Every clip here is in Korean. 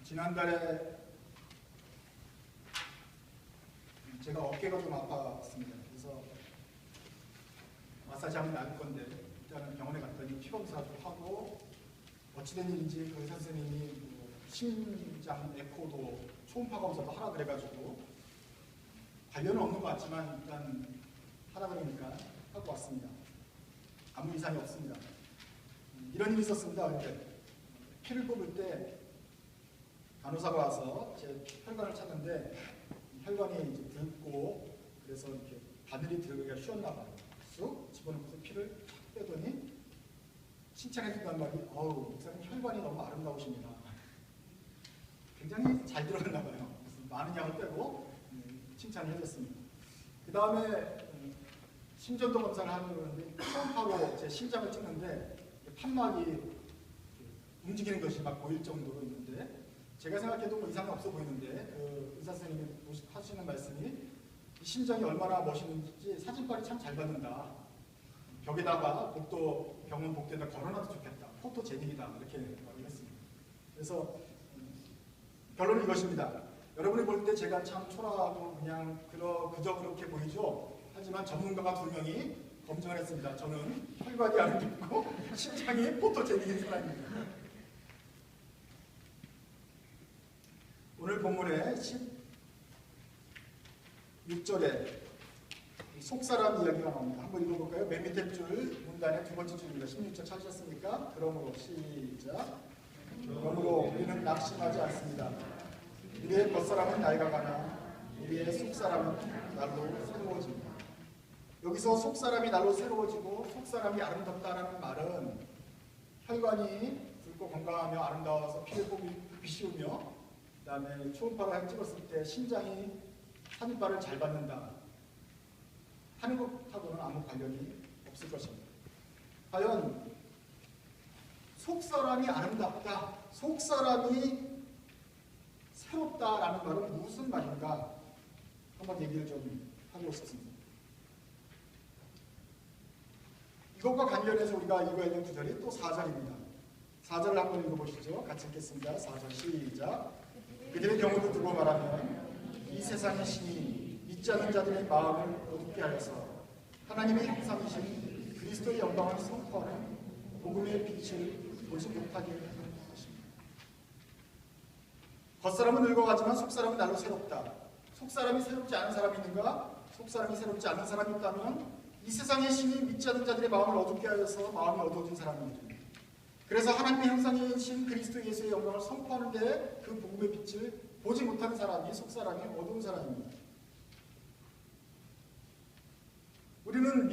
지난달에 제가 어깨가 좀 아팠습니다. 그래서 마사지 하면 나을 건데 일단은 병원에 갔더니 피 검사도 하고 어찌된 일인지 그 의사 선생님이 심장 에코도 초음파 검사도 하라 그래가지고 관련은 없는 것 같지만 일단 하라 그러니까 하고 왔습니다. 아무 이상이 없습니다. 이런 일이 있었습니다. 근데 피를 뽑을 때 간호사가 와서 제 혈관을 찾는데 혈관이 이제 붉고 그래서 이렇게 바늘이 들어가기가 쉬웠나 봐요. 쑥 집어넣고서 피를 탁 빼더니 칭찬해준단 말이 어우 목사님 혈관이 너무 아름다우십니다. 굉장히 잘 들어갔나 봐요. 그래서 많은 양을 빼고 칭찬을 해줬습니다. 그 다음에 심전도 검사를 하는데 초음파로 제 심장을 찍는데 판막이 움직이는 것이 막 보일 정도로 있는데 제가 생각해도 뭐 이상이 없어 보이는데 그 의사 선생님이 하시는 말씀이 이 심장이 얼마나 멋있는지 사진빨이 참 잘 받는다. 벽에다가 병원 복도에다 걸어놔도 좋겠다. 포토제닉이다. 이렇게 말을 했습니다. 그래서 결론은 이것입니다. 여러분이 볼 때 제가 참 초라하고 그냥 그저 그렇게 보이죠? 하지만 전문가가 2명이 검증을 했습니다. 저는 혈관이 아름답고 심장이 포토제닉인 사람입니다. 오늘 본문의 16절에 속사람 이야기가 나옵니다. 한번 읽어볼까요? 맨 밑에 줄 문단의 2번째 줄입니다. 16절 찾으셨습니까? 그러므로 시작. 그러므로 우리는 낙심하지 않습니다. 우리의 겉사람은 낡아가나 우리의 속사람은 날로 새로워집니다. 여기서 속사람이 날로 새로워지고 속사람이 아름답다라는 말은 혈관이 붉고 건강하며 아름다워서 피를 비쉬우며 그 다음에 초음파를 찍었을 때 심장이 사진빨을 잘 받는다 하는 것하고는 아무 관련이 없을 것입니다. 과연 속사람이 아름답다, 속사람이 새롭다라는 말은 무슨 말인가 한번 얘기를 좀 하고 싶습니다. 이것과 관련해서 우리가 읽어야 되는 구절이 또 4절입니다. 4절을 한번 읽어보시죠. 같이 읽겠습니다. 4절 시작. 그들의 경우도 두고 말하면 이 세상의 신이 믿지 않는 자들의 마음을 어둡게 하여서 하나님의 형상이신 그리스도의 영광을 선포하는 복음의 빛을 보지 못하게 하는 것입니다. 겉사람은 늙어가지만 속사람은 날로 새롭다. 속사람이 새롭지 않은 사람이 있는가? 속사람이 새롭지 않은 사람이 있다면 이 세상의 신이 믿지 않는 자들의 마음을 어둡게 하여서 마음이 어두워진 사람입니다. 그래서 하나님의 형상이신 그리스도 예수의 영광을 선포하는데 그 복음의 빛을 보지 못하는 사람이 속사람이 어두운 사람입니다. 우리는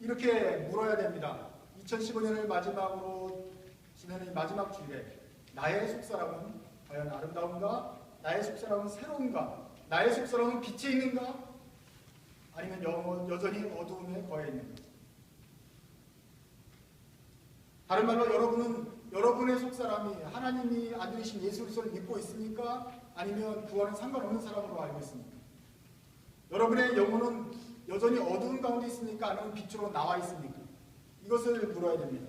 이렇게 물어야 됩니다. 2015년을 마지막으로 지내는 마지막 주일에 나의 속사람은 과연 아름다운가? 나의 속사람은 새로운가? 나의 속사람은 빛에 있는가? 아니면 여전히 어두움에 거해 있는가? 다른 말로 여러분의 속사람이 하나님이 아들이신 예수 그리스도를 믿고 있습니까? 아니면 그와는 상관없는 사람으로 알고 있습니까? 여러분의 영혼은 여전히 어두운 가운데 있습니까? 아니면 빛으로 나와 있습니까? 이것을 물어야 됩니다.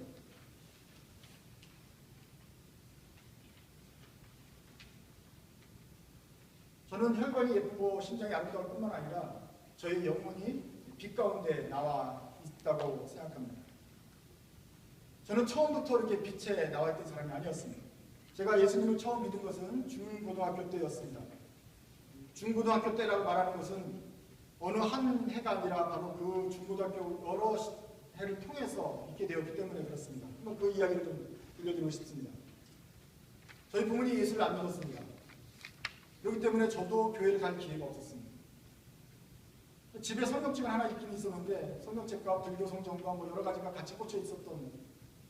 저는 혈관이 예쁘고 심장이 아름다울 뿐만 아니라 저희 영혼이 빛 가운데 나와 있다고 생각합니다. 저는 처음부터 이렇게 빛에 나와 있던 사람이 아니었습니다. 제가 예수님을 처음 믿은 것은 중고등학교 때였습니다. 중고등학교 때라고 말하는 것은 어느 한 해가 아니라 바로 그 중고등학교 여러 해를 통해서 있게 되었기 때문에 그렇습니다. 한번 그 이야기를 좀 들려드리고 싶습니다. 저희 부모님이 예수를 안 믿었습니다. 그렇기 때문에 저도 교회를 갈 기회가 없었습니다. 집에 성경책은 하나 있긴 있었는데 성경책과 불교 성경과 뭐 여러 가지가 같이 꽂혀 있었던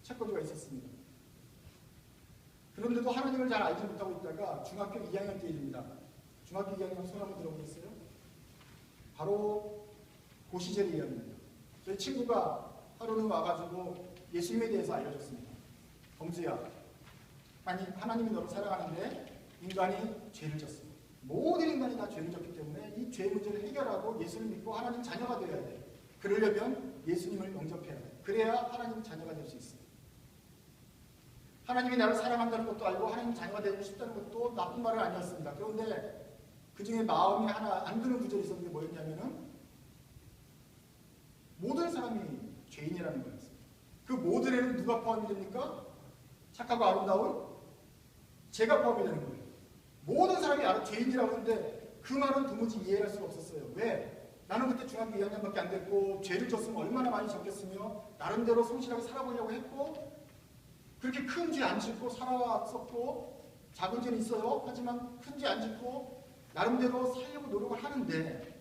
책꽂이가 있었습니다. 그런데도 하나님을 잘 알지 못하고 있다가 중학교 2학년 때 일입니다. 중학교 2학년 손 한번 들어보겠어요? 바로 그 시절의 이야기입니다. 저희 친구가 하루는 와가지고 예수님에 대해서 알려줬습니다. 범수야, 하나님이 너를 사랑하는데 인간이 죄를 졌습니다. 모든 인간이 다 죄를 졌기 때문에 이 죄 문제를 해결하고 예수를 믿고 하나님 자녀가 되어야 돼. 그러려면 예수님을 영접해야 돼. 그래야 하나님 자녀가 될 수 있어요. 하나님이 나를 사랑한다는 것도 알고 하나님 자녀가 되고 싶다는 것도 나쁜 말은 아니었습니다. 그런데 그 중에 마음이 하나 안 드는 구절이 있었는데 뭐였냐면은 모든 사람이 죄인이라는 거였어요. 그 모든에는 누가 포함이 됩니까? 착하고 아름다운 제가 포함이 되는 거예요. 모든 사람이 죄인이라고 하는데 그 말은 도무지 이해할 수가 없었어요. 왜? 나는 그때 중학교 2학년밖에 안 됐고 죄를 졌으면 얼마나 많이 졌겠으며 나름대로 성실하게 살아보려고 했고 그렇게 큰 죄 안 짓고 살아왔었고 작은 죄는 있어요. 하지만 큰 죄 안 짓고 나름대로 살려고 노력을 하는데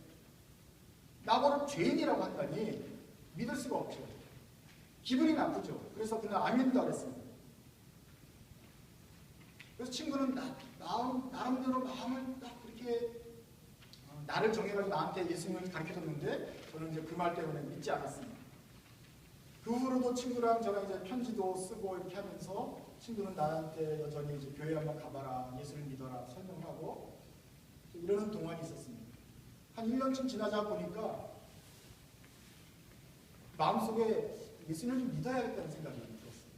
나보고 죄인이라고 한다니 믿을 수가 없죠. 기분이 나쁘죠. 그래서 그냥 안 믿는다고 했습니다. 그래서 친구는 나름대로 마음을 딱 그렇게 나를 정해가지고 나한테 예수님을 가르쳐줬는데 저는 이제 그 말 때문에 믿지 않았습니다. 그 후로도 친구랑 저랑 이제 편지도 쓰고 이렇게 하면서 친구는 나한테 여전히 이제 교회 한번 가봐라, 예수를 믿어라 설명하고 이러는 동안이 있었습니다. 한 1년쯤 지나자 보니까 마음속에 예수님을 좀 믿어야겠다는 생각이 들었어요.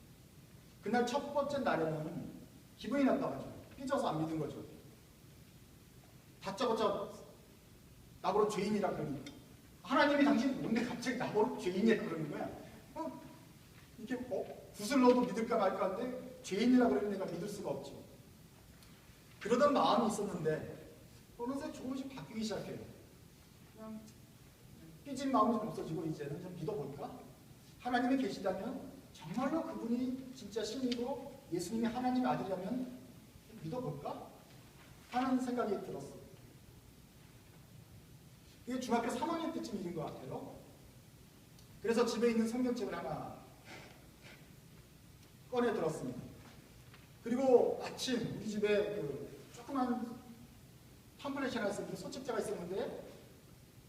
그날 첫 번째 날에는 기분이 나빠가지고 삐져서 안 믿은 거죠. 다짜고짜 나보고 죄인이라 그러니까 하나님이 당신 뭔데 갑자기 나보고 죄인이라 그러는 거야. 이렇게 붓을 넣어도 믿을까 말까 하는데 죄인이라 그러는 내가 믿을 수가 없죠. 그러던 마음이 있었는데 어느새 조금씩 바뀌기 시작해요. 그냥 삐진 마음이 좀 없어지고 이제는 좀 믿어볼까? 하나님이 계시다면 정말로 그분이 진짜 신이고 예수님이 하나님의 아들이라면 믿어볼까? 하는 생각이 들었어요. 이게 중학교 3학년 때쯤 일인 것 같아요. 그래서 집에 있는 성경책을 하나 꺼내 들었습니다. 그리고 마침 우리 집에 그 조그만 팜플렛이 하나 있었는데 소책자가 있었는데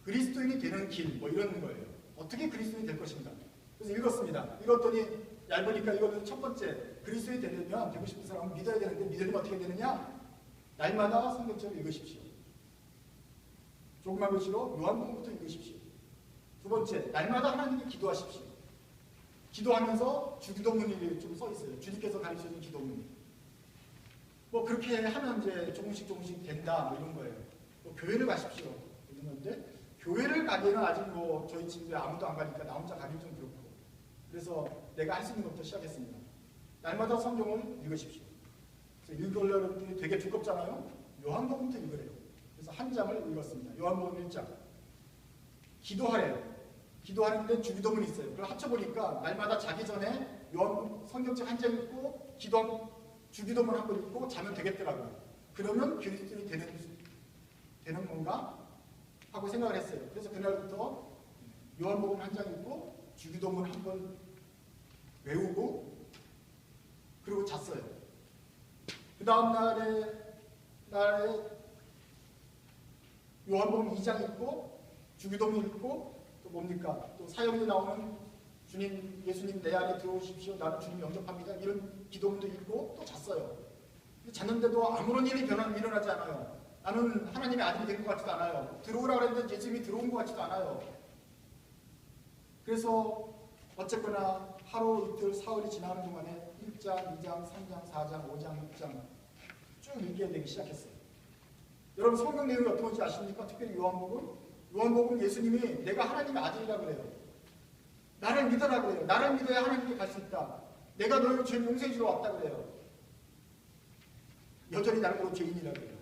그리스도인이 되는 길 뭐 이런 거예요. 어떻게 그리스도인이 될 것인가. 그래서 읽었습니다. 읽었더니 얇으니까 이거는 첫 번째 그리스도인이 되려면 되고 싶은 사람은 믿어야 되는데 믿으면 어떻게 되느냐? 날마다 성경책을 읽으십시오. 조그만 글씨로 요한복음부터 읽으십시오. 두 번째, 날마다 하나님께 기도하십시오. 기도하면서 주기도문이 좀 써 있어요. 주님께서 가르쳐준 기도문. 뭐 그렇게 하면 이제 조금씩 된다 뭐 이런 거예요. 뭐 교회를 가십시오 이런 건데 교회를 가기에는 아직 뭐 저희 집에 아무도 안 가니까 나 혼자 가긴 좀 그렇고 그래서 내가 할 수 있는 것부터 시작했습니다. 날마다 성경을 읽으십시오. 그래서 읽으려고 했더니 되게 두껍잖아요. 요한복음부터 읽으래요. 그래서 한 장을 읽었습니다. 요한복음 1장. 기도하래요. 기도하는데 주기도문이 있어요. 그걸 합쳐보니까 날마다 자기 전에 요한복음 성경책 한 장 읽고 주기도문 한 번 읽고 자면 되겠더라고요. 그러면 그리스도인이 되는 건가? 하고 생각을 했어요. 그래서 그날부터 요한복음 한 장 읽고 주기도문 한 번 외우고 그리고 잤어요. 그 다음 날에 요한복음 2장 읽고 주기도문 읽고 또 뭡니까? 또 사역에 나오는 주님, 예수님 내 안에 들어오십시오. 나는 주님 영접합니다. 이런 기도문도 읽고 또 잤어요. 잤는데도 아무런 일이 일어나지 않아요. 나는 하나님의 아들이 된 것 같지도 않아요. 들어오라 그랬는데 예수님이 들어온 것 같지도 않아요. 그래서 어쨌거나 하루 이틀 사흘이 지나는 동안에 1장, 2장, 3장, 4장, 5장, 6장 쭉 읽게 되기 시작했어요. 여러분 성경 내용이 어떤 건지 아십니까? 특별히 요한복음 예수님이 내가 하나님의 아들이라 그래요. 나를 믿어라 그래요. 나를 믿어야 하나님께 갈 수 있다. 내가 너를 죄 용서해 주러 왔다 그래요. 여전히 나를 보고 죄인이라 그래요.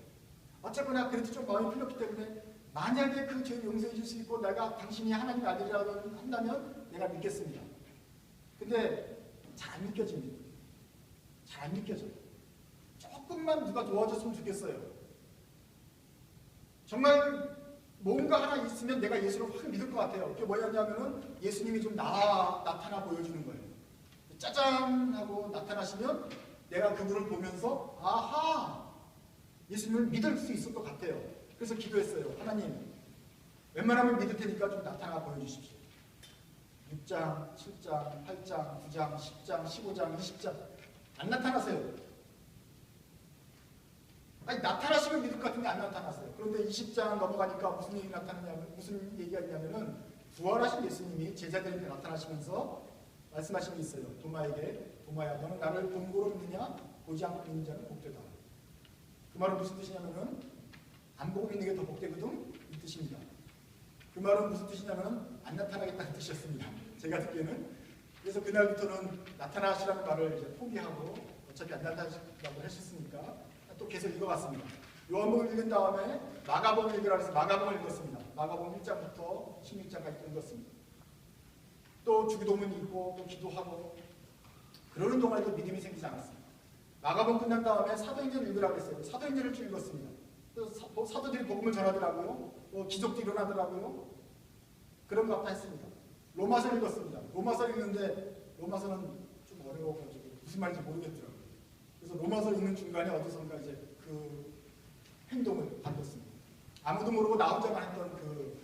어쨌거나 그래도 좀 마음이 풀렸기 때문에 만약에 그 죄를 용서해 줄 수 있고 내가 당신이 하나님의 아들이라고 한다면 내가 믿겠습니다. 근데 잘 안 믿겨집니다. 잘 안 믿겨져요. 조금만 누가 도와줬으면 좋겠어요. 정말 뭔가 하나 있으면 내가 예수를 확 믿을 것 같아요. 그게 뭐였냐면은 예수님이 좀 나타나 보여주는 거예요. 짜잔 하고 나타나시면 내가 그분을 보면서 아하 예수님을 믿을 수 있을 것 같아요. 그래서 기도했어요. 하나님 웬만하면 믿을 테니까 좀 나타나 보여주십시오. 6장, 7장, 8장, 9장, 10장, 15장, 20장 안 나타나세요. 아니 나타나시면 믿을 것 같은데 안 나타났어요. 그런데 20장 넘어가니까 무슨 얘기가 있냐면은 부활하신 예수님이 제자들한테 나타나시면서 말씀하신 게 있어요. 도마에게 도마야 너는 나를 본고로 믿느냐? 보지 않고 믿는 자는 복되다. 그 말은 무슨 뜻이냐면은 안 보고 믿는 게 더 복되거든 이 뜻입니다. 그 말은 무슨 뜻이냐면은 안 나타나겠다는 뜻이었습니다. 제가 듣기에는. 그래서 그날부터는 나타나시라는 말을 이제 포기하고 어차피 안 나타나시라고 하셨으니까 또 계속 읽어갔습니다. 요한복음 읽은 다음에 마가복음 읽으라 해서 마가복음을 읽었습니다. 마가복음 1장부터 16장까지 읽었습니다. 또 주기도문 읽고 또 기도하고 그러는 동안에도 믿음이 생기지 않았습니다. 마가복음 끝난 다음에 사도행전 읽으라고 했어요. 사도행전을 쭉 읽었습니다. 그래서 사도들이 복음을 전하더라고요. 기적도 일어나더라고요. 그런 것 같아 했습니다. 로마서 읽었습니다. 로마서 읽는데 로마서는 좀 어려워가지고 무슨 말인지 모르겠더라고요. 그래서 로마서 읽는 중간에 어디선가 이제 그 행동을 받았습니다. 아무도 모르고 나 혼자만 했던 그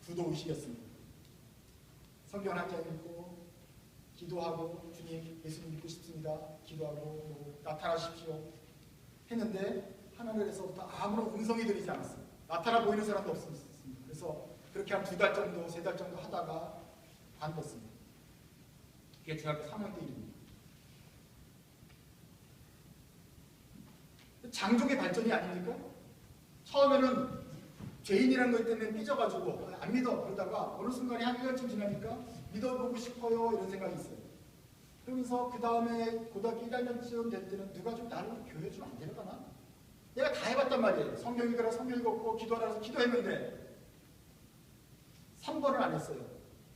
부도의식이었습니다. 성경 한 장 읽고 기도하고 주님 예수님 믿고 싶습니다. 기도하고 나타나십시오 했는데 하늘에서부터 아무런 음성이 들리지 않았어요. 나타나 보이는 사람도 없었습니다. 그래서 그렇게 한 2달 정도, 3달 정도 하다가 관뒀습니다. 그게 중학교 3학년 때 일입니다. 장족의 발전이 아닙니까? 처음에는 죄인이라는 것 때문에 삐져가지고 안 믿어 그러다가 어느 순간에 한 1년쯤 지나니까 믿어보고 싶어요 이런 생각이 있어요. 그러면서 그 다음에 고등학교 1학년쯤 될 때는 누가 좀 나를 교회 좀 안 데려가나? 내가 다 해봤단 말이에요. 성경 읽으라 성경 읽었고 기도하라 해서 기도했는데 3번을 안 했어요.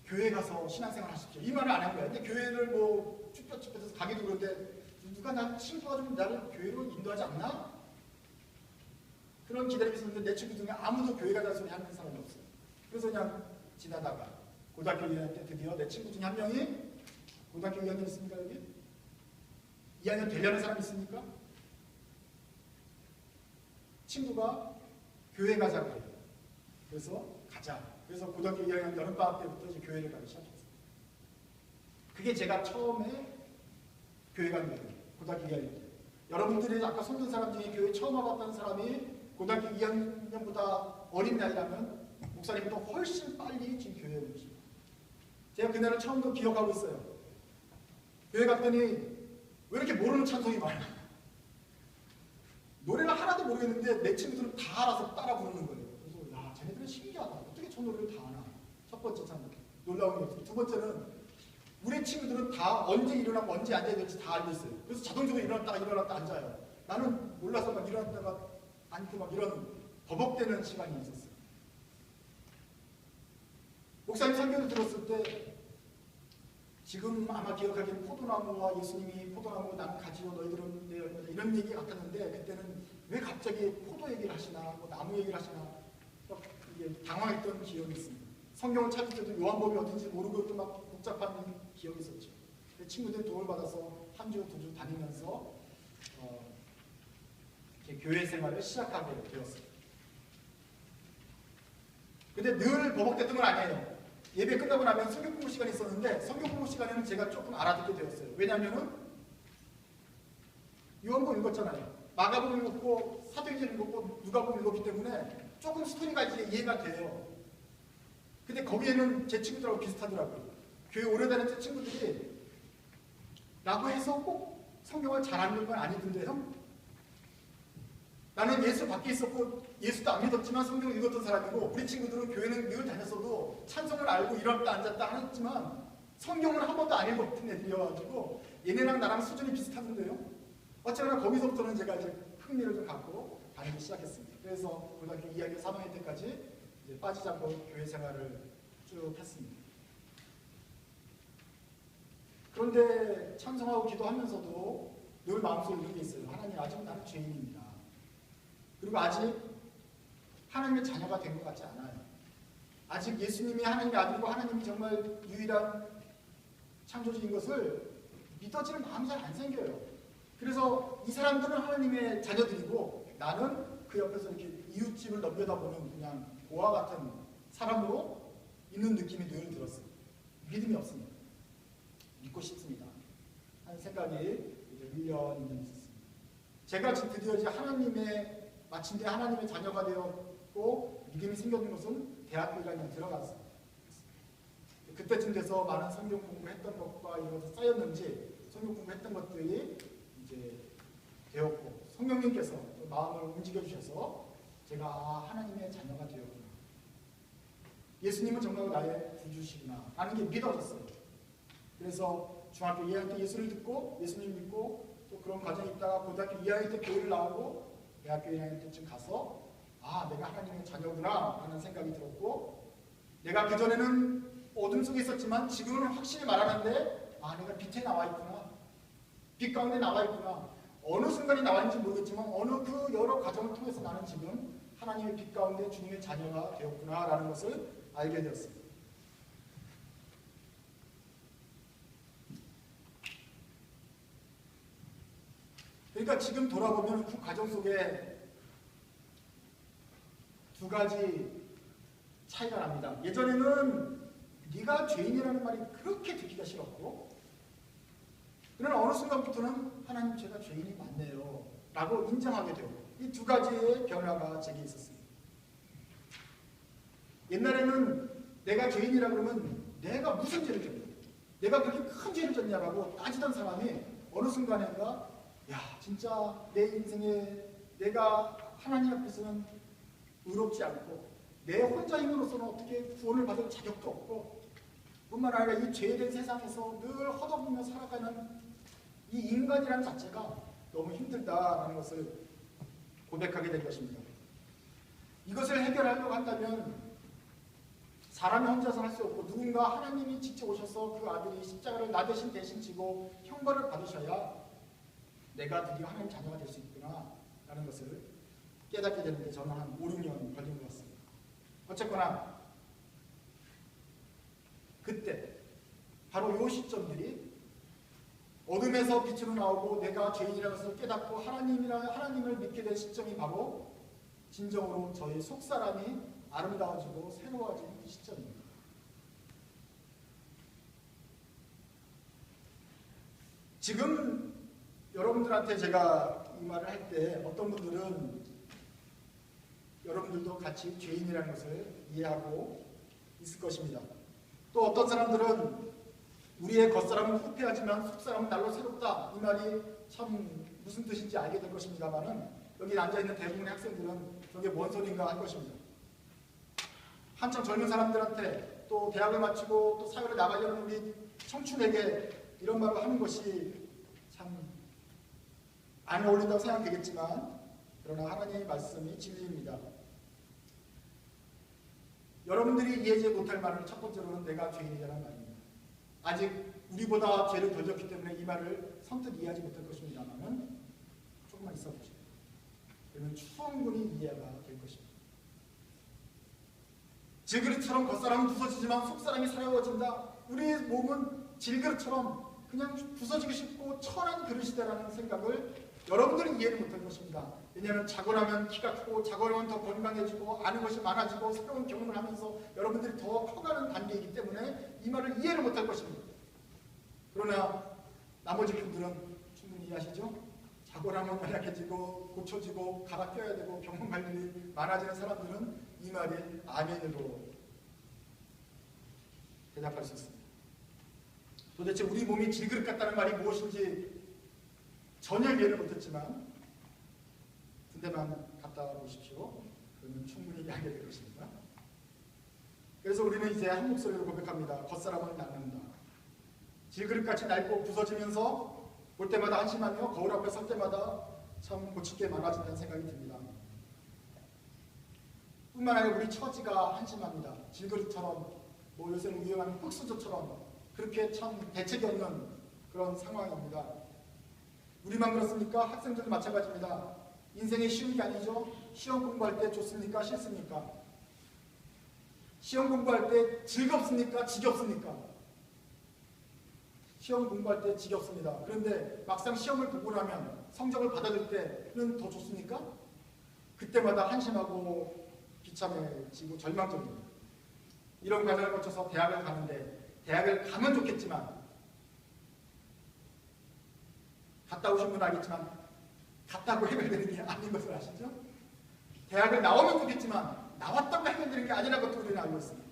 교회 가서 신앙생활 하십시오. 이 말을 안 한 거야. 근데 교회를 뭐 쭈뼛쭈뼛해서 가기도 그런데 누가 나 친구가 좀 나를 교회로 인도하지 않나? 그런 기다림이 있었는데 내 친구 중에 아무도 교회 가자는 소리 하는 사람이 없어요. 그래서 그냥 지나다가 고등학교 2학년 때 드디어 내 친구 중에 한 명이 고등학교 2학년 있습니까 여기? 2학년 되려는 사람 있습니까? 친구가 교회 가자고 해요. 그래서 가자. 그래서 고등학교 2학년 여름방학 때부터 이제 교회를 가기 시작했어요. 그게 제가 처음에 교회 간 거예요. 고등학교 2학년 때. 여러분들이 아까 손든 사람 중에 교회 처음 와봤다는 사람이 고등학교 2학년보다 어린 나이라면 목사님보다 훨씬 빨리 지금 교회에 온 것입니다. 제가 그날을 처음부터 기억하고 있어요. 교회 갔더니 왜 이렇게 모르는 찬송이 많아? 노래를 하나도 모르겠는데 내 친구들은 다 알아서 따라 부르는 거예요. 그래서 야, 쟤네들은 신기하다. 어떻게 저 노래를 다 아나? 첫 번째 참 놀라운 게 없어요. 두 번째는 우리 친구들은 다 언제 일어나고 언제 앉아야 될지 다 알고 있어요. 그래서 자동적으로 일어났다 앉아요. 나는 몰라서 막 일어났다가 앉고 막 이런 버벅대는 시간이 있었어요. 목사님 설교를 들었을 때 지금 아마 기억하기에는 포도나무와 예수님이 포도나무 나는 가지요 너희들은 내 열매다 이런 얘기 같았는데 그때는 왜 갑자기 포도 얘기를 하시나 뭐 나무 얘기를 하시나 막 이게 당황했던 기억이 있습니다. 성경을 찾을 때도 요한복음이 어딘지 모르고 또 막 복잡한 기억이 있었죠. 친구들이 도움을 받아서 한 주, 2주 다니면서 교회 생활을 시작하게 되었어요. 근데 늘 버벅댔던 건 아니에요. 예배 끝나고 나면 성경 공부 시간이 있었는데 성경 공부 시간에는 제가 조금 알아듣게 되었어요. 왜냐하면은 요한복음 읽었잖아요. 마가복음 읽었고 사도행전 읽었고 누가복음 읽었기 때문에 조금 스토리가 이제 이해가 돼요. 근데 거기에는 제 친구들하고 비슷하더라고요. 교회 오래 다닌 제 친구들이 라고 해서 꼭 성경을 잘 아는 건 아니던데요. 나는 예수 밖에 있었고 예수도 안 믿었지만 성경을 읽었던 사람이고 우리 친구들은 교회는 늘 다녔어도 찬송을 알고 일어났다 앉았다 했지만 성경을 한 번도 안 읽었던 애들이어가지고 얘네랑 나랑 수준이 비슷하던데요. 어쨌거나 거기서부터는 제가 이제 흥미를 좀 갖고 다니기 시작했습니다. 그래서 고등학교 2학년 3학년 때까지 이제 빠지지 않고 교회 생활을 쭉 했습니다. 그런데 찬송하고 기도하면서도 늘 마음속에 이런 게 있어요. 하나님 아직 나는 죄인입니다. 그리고 아직 하나님의 자녀가 된 것 같지 않아요. 아직 예수님이 하나님의 아들이고 하나님이 정말 유일한 창조주인 것을 믿어지는 마음이 잘 안 생겨요. 그래서 이 사람들은 하나님의 자녀들이고 나는 그 옆에서 이렇게 이웃집을 넘겨다보는 그냥 고아 같은 사람으로 있는 느낌이 늘 들었어요. 믿음이 없습니다. 믿고 싶습니다. 하는 생각이 이제 1년, 2년 있었습니다. 제가 드디어 이제 마침내 하나님의 자녀가 되었고 믿음이 생겼는 것은 대학교 1학년 들어갔어요. 그때쯤 돼서 많은 성경 공부했던 것과 이런 것이 쌓였는지 성경 공부했던 것들이 이제 되었고 성령님께서 마음을 움직여 주셔서 제가 하나님의 자녀가 되었구나. 예수님은 정말 나의 구주시구나 라는 게 믿어졌어요. 그래서 중학교 2학년 때 예수를 듣고 예수님 믿고 또 그런 과정이 있다가 고등학교 2학년 때 교회를 나오고 대학교 1학년 때쯤 가서 내가 하나님의 자녀구나 라는 생각이 들었고 내가 그전에는 어둠 속에 있었지만 지금은 확실히 말하는데 내가 빛에 나와 있구나. 빛 가운데 나와 있구나. 어느 순간이 나왔는지 모르겠지만 어느 그 여러 과정을 통해서 나는 지금 하나님의 빛 가운데 주님의 자녀가 되었구나 라는 것을 알게 되었습니다. 그러니까 지금 돌아보면 그 과정 속에 두 가지 차이가 납니다. 예전에는 네가 죄인이라는 말이 그렇게 듣기가 싫었고 그러나 어느 순간부터는 하나님 제가 죄인이 맞네요 라고 인정하게 되고 이 두 가지의 변화가 제게 있었습니다. 옛날에는 내가 죄인이라 그러면 내가 무슨 죄를 졌냐 내가 그렇게 큰 죄를 졌냐라고 따지던 사람이 어느 순간인가 진짜 내 인생에 내가 하나님 앞에서는 의롭지 않고 내 혼자 힘으로서는 어떻게 구원을 받을 자격도 없고 뿐만 아니라 이 죄된 세상에서 늘 허덕이며 살아가는 이 인간이라는 자체가 너무 힘들다라는 것을 고백하게 된 것입니다. 이것을 해결하려고 한다면 사람이 혼자서 할 수 없고 누군가 하나님이 직접 오셔서 그 아들이 십자가를 나 대신 지고 형벌을 받으셔야 내가 드디어 하나님 자녀가 될 수 있구나 라는 것을 깨닫게 되는데 저는 한 5, 6년 걸린 것 같습니다. 어쨌거나 그때 바로 이 시점들이 어둠에서 빛으로 나오고 내가 죄인이라는 것을 깨닫고 하나님을 믿게 된 시점이 바로 진정으로 저희 속사람이 아름다워지고 새로워지는 그 시점입니다. 지금 여러분들한테 제가 이 말을 할 때 어떤 분들은 여러분들도 같이 죄인이라는 것을 이해하고 있을 것입니다. 또 어떤 사람들은 우리의 겉사람은 후패하지만 속사람은 날로 새롭다. 이 말이 참 무슨 뜻인지 알게 될 것입니다만은 여기 앉아있는 대부분의 학생들은 저게 뭔 소린가 할 것입니다. 한참 젊은 사람들한테 또 대학을 마치고 또 사회를 나가려는 우리 청춘에게 이런 말을 하는 것이 참 안 어울린다고 생각되겠지만 그러나 하나님의 말씀이 진리입니다. 여러분들이 이해하지 못할 말은 첫 번째로는 내가 죄인이라는 말입니다. 아직 우리보다 죄를 덜 졌기 때문에 이 말을 선뜻 이해하지 못할 것입니다만 조금만 있어보시죠. 그러면 충분히 이해가 될 것입니다. 질그릇처럼 겉사람은 부서지지만 속사람이 사려워진다. 우리의 몸은 질그릇처럼 그냥 부서지고 싶고 천한 그릇이다라는 생각을 여러분들은 이해를 못할 것입니다. 왜냐하면 자고 나면 키가 크고 자고 나면 더 건강해지고 아는 것이 많아지고 새로운 경험을 하면서 여러분들이 더 커가는 단계이기 때문에 이 말을 이해를 못할 것입니다. 그러나 나머지 분들은 충분히 이해하시죠? 자고 나면 연약해지고 고쳐지고 갈아 껴야 되고 경험할 일이 많아지는 사람들은 이 말에 아멘으로 대답할 수 있습니다. 도대체 우리 몸이 질그릇 같다는 말이 무엇인지 전혀 이해를 못했지만 군대만 갔다 보십시오. 그러면 충분히 이해하게 될 것입니다. 그래서 우리는 이제 한 목소리로 고백합니다. 겉사람은 낡는다. 질그릇같이 낡고 부서지면서 볼 때마다 한심하며 거울 앞에 설 때마다 참 고칠 게 많아진다는 생각이 듭니다. 뿐만 아니라 우리 처지가 한심합니다. 질그릇처럼 요새는 유행하는 흙수저처럼 그렇게 참 대책이 없는 그런 상황입니다. 우리만 그렇습니까? 학생들도 마찬가지입니다. 인생이 쉬운 게 아니죠. 시험 공부할 때 좋습니까? 싫습니까? 시험 공부할 때 즐겁습니까? 지겹습니까? 시험 공부할 때 지겹습니다. 그런데 막상 시험을 보고 나면 성적을 받아들 때는 더 좋습니까? 그때마다 한심하고 비참해지고 절망적입니다. 이런 과정을 거쳐서 대학을 가는데 대학을 가면 좋겠지만 갔다 오신 분은 알겠지만 갔다고 해결되는 게 아닌 것을 아시죠? 대학을 나오면 좋겠지만 나왔다고 해결되는 게 아니라는 것도 우리는 알고 있습니다.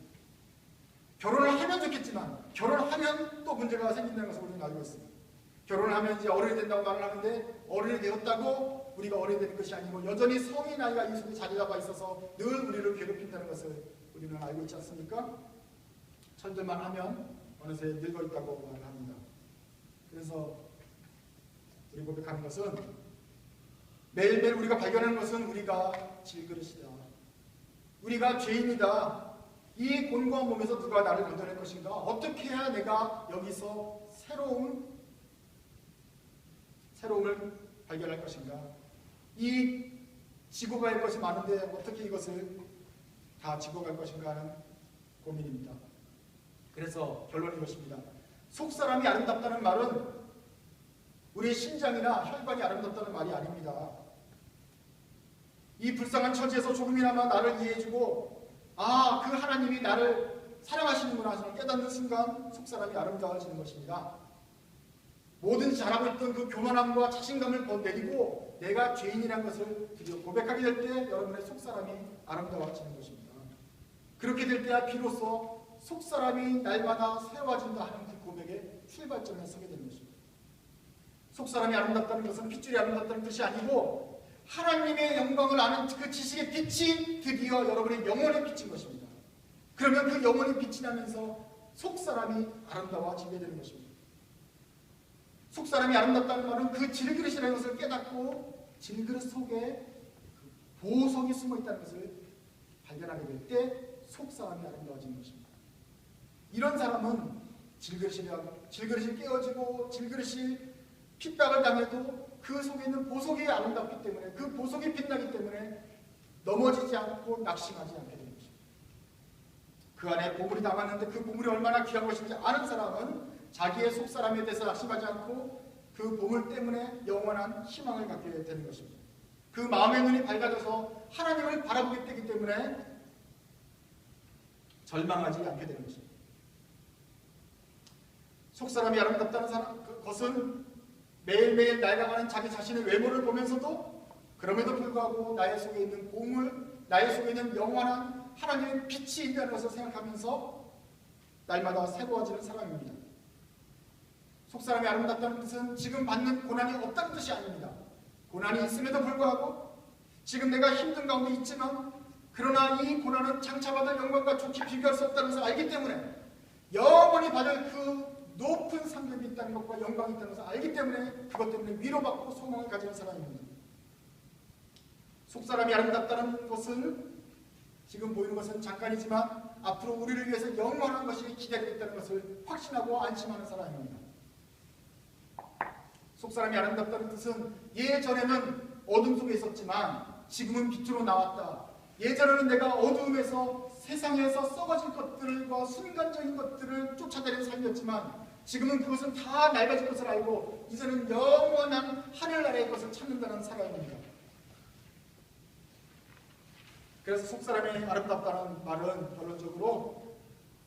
결혼을 하면 좋겠지만 결혼을 하면 또 문제가 생긴다는 것을 우리는 알고 있습니다. 결혼을 하면 이제 어른이 된다고 말을 하는데 어른이 되었다고 우리가 어른이 되는 것이 아니고 여전히 성인 나이가 이 속에 자리 잡아 있어서 늘 우리를 괴롭힌다는 것을 우리는 알고 있지 않습니까? 철들만 하면 어느새 늙어 있다고 말을 합니다. 그래서 우리 고백하는 것은 매일매일 우리가 발견하는 것은 우리가 질그릇이다. 우리가 죄인이다. 이 곤고한 몸에서 누가 나를 건져낼 것인가? 어떻게 해야 내가 여기서 새로움을 발견할 것인가? 이 지고 갈 것이 많은데 어떻게 이것을 다 지고 갈 것인가 하는 고민입니다. 그래서 결론이 이것입니다. 속사람이 아름답다는 말은 우리의 심장이나 혈관이 아름답다는 말이 아닙니다. 이 불쌍한 처지에서 조금이나마 나를 이해해주고 그 하나님이 나를 사랑하시는구나 하는 깨닫는 순간 속사람이 아름다워지는 것입니다. 뭐든지 잘하고 있던 그 교만함과 자신감을 내리고 내가 죄인이라는 것을 드디어 고백하게 될 때 여러분의 속사람이 아름다워지는 것입니다. 그렇게 될 때야 비로소 속사람이 날마다 새로워진다 하는 그 고백의 출발점에 서게 되는 것입니다. 속사람이 아름답다는 것은 핏줄이 아름답다는 뜻이 아니고 하나님의 영광을 아는 그 지식의 빛이 드디어 여러분의 영혼에 비친 것입니다. 그러면 그 영혼이 빛이 나면서 속사람이 아름다워지게 되는 것입니다. 속사람이 아름답다는 말은 그 질그릇이라는 것을 깨닫고 질그릇 속에 보석이 숨어 있다는 것을 발견하게 될 때 속사람이 아름다워지는 것입니다. 이런 사람은 질그릇이 깨어지고 질그릇이 핍박을 당해도 그 속에 있는 보석이 아름답기 때문에 그 보석이 빛나기 때문에 넘어지지 않고 낙심하지 않게 되는 것입니다. 그 안에 보물이 담았는데 그 보물이 얼마나 귀한 것인지 아는 사람은 자기의 속사람에 대해서 낙심하지 않고 그 보물 때문에 영원한 희망을 갖게 되는 것입니다. 그 마음의 눈이 밝아져서 하나님을 바라보게 되기 때문에 절망하지 않게 되는 것입니다. 속사람이 아름답다는 것은 매일매일 낡아가는 자기 자신의 외모를 보면서도 그럼에도 불구하고 나의 속에 있는 보물, 나의 속에 있는 영원한 하나님의 빛이 있다는 것을 생각하면서 날마다 새로워지는 사람입니다. 속사람이 아름답다는 뜻은 지금 받는 고난이 없다는 뜻이 아닙니다. 고난이 있음에도 불구하고 지금 내가 힘든 가운데 있지만 그러나 이 고난은 장차 받을 영광과 좋게 비교할 수 없다는 것을 알기 때문에 영원히 받을 그 높은 상급이 있다는 것과 영광이 있다는 것을 알기 때문에 그것 때문에 위로받고 소망을 가지는 사람입니다. 속사람이 아름답다는 것은 지금 보이는 것은 잠깐이지만 앞으로 우리를 위해서 영원한 것이 기다리고 있다는 것을 확신하고 안심하는 사람입니다. 속사람이 아름답다는 뜻은 예전에는 어둠 속에 있었지만 지금은 빛으로 나왔다. 예전에는 내가 어두움에서 세상에서 썩어질 것들과 순간적인 것들을 쫓아다니는 삶이었지만 지금은 그것은 다 낡아질 것을 알고 이제는 영원한 하늘나라의 것을 찾는다는 사람입니다. 그래서 속사람이 아름답다는 말은 결론적으로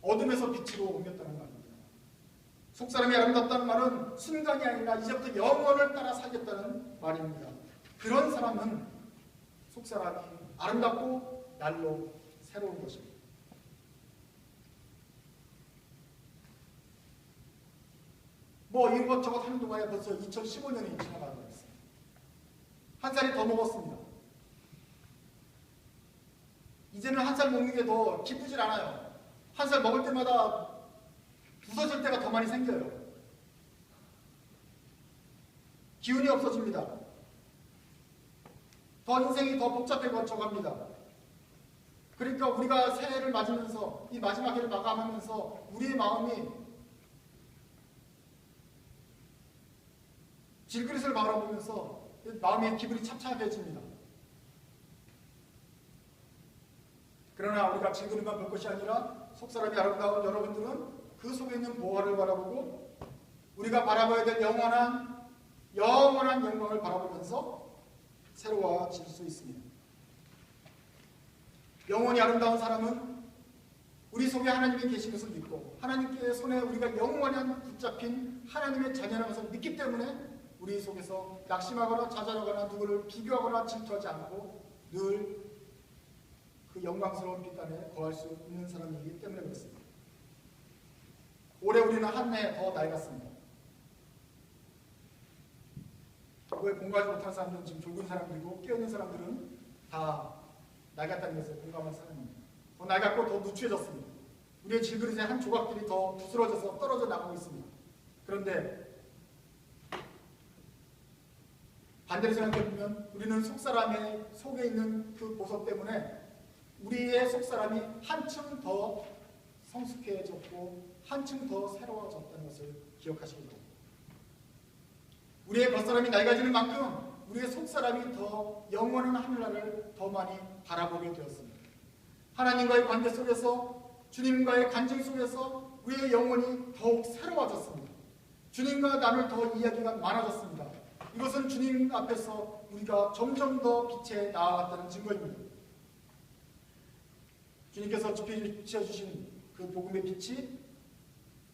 어둠에서 빛으로 옮겼다는 말입니다. 속사람이 아름답다는 말은 순간이 아니라 이제부터 영원을 따라 살겠다는 말입니다. 그런 사람은 속사람이 아름답고 날로 새로운 것입니다. 이것저것 하는 동안에 벌써 2015년이 지나가고 있습니다. 한 살이 더 먹었습니다. 이제는 한 살 먹는 게 더 기쁘질 않아요. 한 살 먹을 때마다 부서질 때가 더 많이 생겨요. 기운이 없어집니다. 더 인생이 더 복잡해져 갑니다. 그러니까 우리가 새해를 맞으면서 이 마지막 해를 마감하면서 우리의 마음이 질그릇을 바라보면서 마음의 기분이 참참해집니다. 그러나 우리가 질그릇만 볼 것이 아니라 속사람이 아름다운 여러분들은 그 속에 있는 보화를 바라보고 우리가 바라봐야 될 영원한 영광을 바라보면서 새로워질 수 있습니다. 영원히 아름다운 사람은 우리 속에 하나님이 계신 것을 믿고 하나님께 손에 우리가 영원한 붙잡힌 하나님의 자녀라는 것을 믿기 때문에 우리 속에서 낙심하거나 좌절하거나 누구를 비교하거나 질투하지 않고 늘 그 영광스러운 빛 안에 거할 수 있는 사람이기 때문에 그렇습니다. 올해 우리는 한 해 더 낡았습니다. 그거에 공부하지 못한 사람들은 지금 졸은 사람들이고 깨어있는 사람들은 다 낡았다는 것을 공감한 사람입니다. 더 낡았고 더 누추해졌습니다. 우리의 질그릇의 한 조각들이 더 부스러져서 떨어져 나가고 있습니다. 그런데 반대로 생각해보면 우리는 속사람의 속에 있는 그 보석 때문에 우리의 속사람이 한층 더 성숙해졌고 한층 더 새로워졌다는 것을 기억하시기 바랍니다. 우리의 겉사람이 낡아지는 만큼 우리의 속사람이 더 영원한 하늘나라를 더 많이 바라보게 되었습니다. 하나님과의 관계 속에서 주님과의 간증 속에서 우리의 영혼이 더욱 새로워졌습니다. 주님과 나눌 더 이야기가 많아졌습니다. 이것은 주님 앞에서 우리가 점점 더 빛에 나아갔다는 증거입니다. 주님께서 비춰주신 그 복음의 빛이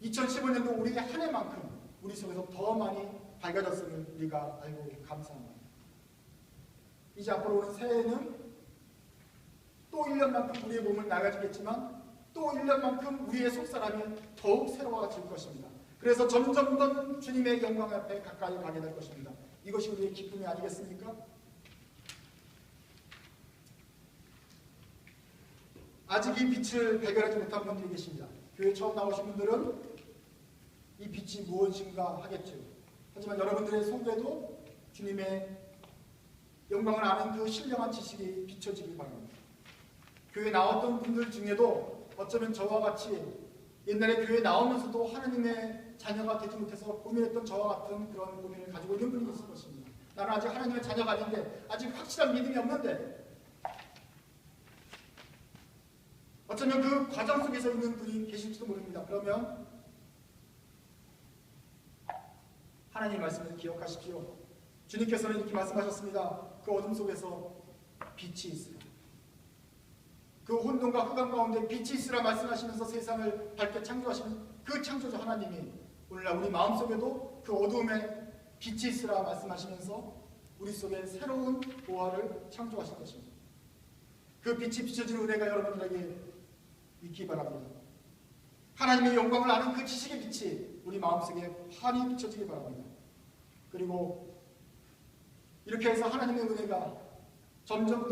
2015년도 우리의 한 해만큼 우리 속에서 더 많이 밝아졌음을 우리가 알고 감사합니다. 이제 앞으로 오는 새해에는 또 1년만큼 우리의 몸은 나아지겠지만 또 1년만큼 우리의 속사람이 더욱 새로워질 것입니다. 그래서 점점 더 주님의 영광 앞에 가까이 가게 될 것입니다. 이것이 우리의 기쁨이 아니겠습니까? 아직 이 빛을 발견하지 못한 분들이 계십니다. 교회 처음 나오신 분들은 이 빛이 무엇인가 하겠죠. 하지만 여러분들의 속에도 주님의 영광을 아는 그 신령한 지식이 비춰지길 바랍니다. 교회 나왔던 분들 중에도 어쩌면 저와 같이 옛날에 교회 나오면서도 하나님의 자녀가 되지 못해서 고민했던 저와 같은 그런 고민을 가지고 있는 분이 있을 것입니다. 나는 아직 하나님의 자녀가 아닌데 아직 확실한 믿음이 없는데 어쩌면 그 과정 속에서 있는 분이 계실지도 모릅니다. 그러면 하나님의 말씀을 기억하십시오. 주님께서는 이렇게 말씀하셨습니다. 그 어둠 속에서 빛이 있으라. 그 혼돈과 흑암 가운데 빛이 있으라 말씀하시면서 세상을 밝게 창조하시는 그 창조주 하나님이 오늘날 우리 마음속에도 그 어둠에 빛이 있으라 말씀하시면서 우리 속에 새로운 보화를 창조하실 것입니다. 그 빛이 비춰지는 은혜가 여러분들에게 있기 바랍니다. 하나님의 영광을 아는 그 지식의 빛이 우리 마음속에 환히 비춰지기 바랍니다. 그리고 이렇게 해서 하나님의 은혜가 점점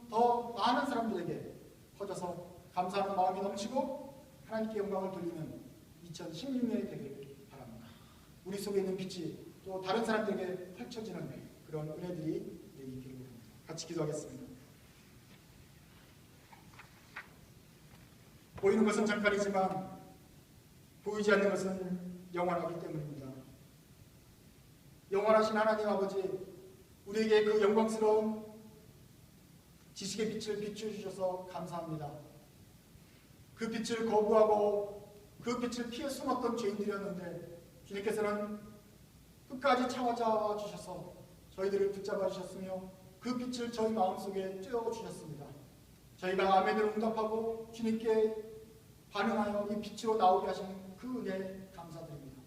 더 많은 사람들에게 퍼져서 감사하는 마음이 넘치고 하나님께 영광을 돌리는 2016년이 되기를 바랍니다. 우리 속에 있는 빛이 또 다른 사람들에게 펼쳐지는 그런 은혜들이 있기를 바랍니다. 같이 기도하겠습니다. 보이는 것은 잠깐이지만 보이지 않는 것은 영원하기 때문입니다. 영원하신 하나님 아버지, 우리에게 그 영광스러운 지식의 빛을 비춰주셔서 감사합니다. 그 빛을 거부하고 그 빛을 피해 숨었던 죄인들이었는데 주님께서는 끝까지 찾아와 주셔서 저희들을 붙잡아 주셨으며 그 빛을 저희 마음속에 쬐어 주셨습니다. 저희가 아멘을 응답하고 주님께 반응하여 이 빛으로 나오게 하신 그 은혜에 감사드립니다.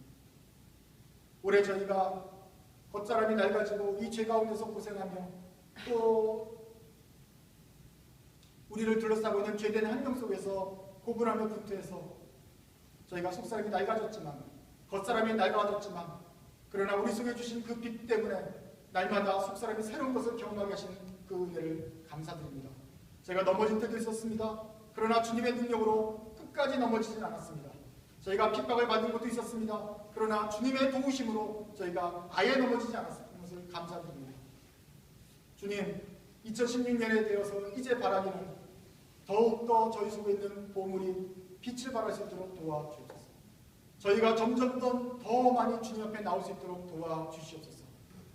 올해 저희가 겉사람이 낡아지고 이 죄 가운데서 고생하며 또 우리를 둘러싸고 있는 죄된 환경 속에서 고분하며 분투해서 저희가 속사람이 낡아졌지만 겉사람이 낡아졌지만 그러나 우리 속에 주신 그 빛 때문에 날마다 속사람이 새로운 것을 경험하게 하신 그 은혜를 감사드립니다. 제가 넘어질 때도 있었습니다. 그러나 주님의 능력으로 끝까지 넘어지진 않았습니다. 저희가 핍박을 받은 것도 있었습니다. 그러나 주님의 도우심으로 저희가 아예 넘어지지 않았던 것을 감사드립니다. 주님, 2016년에 되어서 이제 바라기는 더욱더 저희 속에 있는 보물이 빛을 발할 수 있도록 도와주옵소서. 저희가 점점 더 많이 주님 앞에 나올 수 있도록 도와주시옵소서.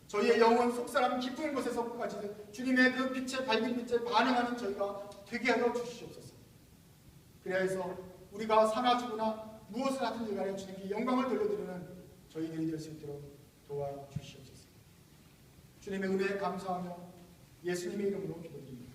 저희의 영혼 속사람 깊은 곳에서까지 주님의 그 빛의 밝은 빛에 반응하는 저희가 되게 하여 주시옵소서. 그래야 해서 우리가 사나 죽으나 무엇을 하든지 간에 주님께 영광을 돌려드리는 저희들이 될 수 있도록 도와주시옵소서. 주님의 은혜에 감사하며 예수님의 이름으로 기도드립니다.